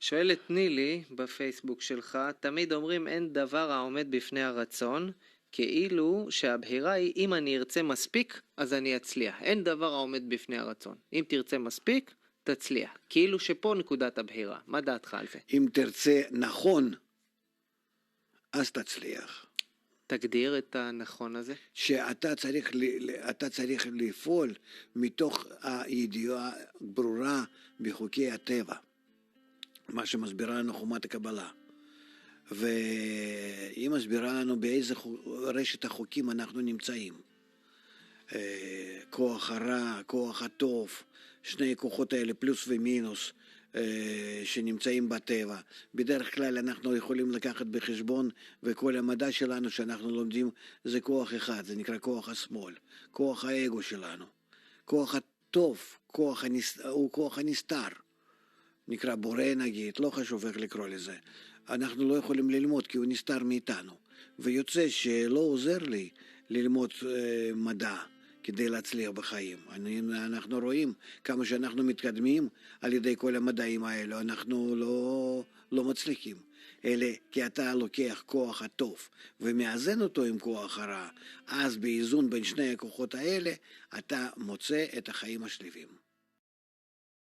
שואלת נילי בפייסבוק שלך, תמיד אומרים אין דבר העומד בפני הרצון, כאילו שהבחירה היא אם אני ארצה מספיק, אז אני אצליח. אין דבר העומד בפני הרצון. אם תרצה מספיק, תצליח. כאילו שפה נקודת הבחירה. מה דעתך על זה? אם תרצה נכון, אז תצליח. תגדיר את הנכון הזה. שאתה צריך לפעול מתוך הידיעה ברורה בחוקי הטבע, מה שמסבירה לנו חומת הקבלה. והיא מסבירה לנו באיזה רשת החוקים אנחנו נמצאים. כוח הרע, כוח הטוב, שני כוחות האלה פלוס ומינוס שנמצאים בטבע. בדרך כלל אנחנו יכולים לקחת בחשבון, וכל המדע שלנו שאנחנו לומדים זה כוח אחד, זה נקרא כוח השמאל, כוח האגו שלנו. כוח הטוב, הוא כוח הנסתר, נקרא בורא נגיד, לא חשוב איך לקרוא לזה. אנחנו לא יכולים ללמוד כי הוא נסתר מאיתנו, ויוצא שלא עוזר לי ללמוד מדע כדי להצליח בחיים. אנחנו רואים כמה שאנחנו מתקדמים על ידי כל המדעים האלו, אנחנו לא מצליחים. אלא כי אתה לוקח כוח הטוב ומאזן אותו עם כוח הרע, אז באיזון בין שני הכוחות האלה אתה מוצא את החיים השלווים.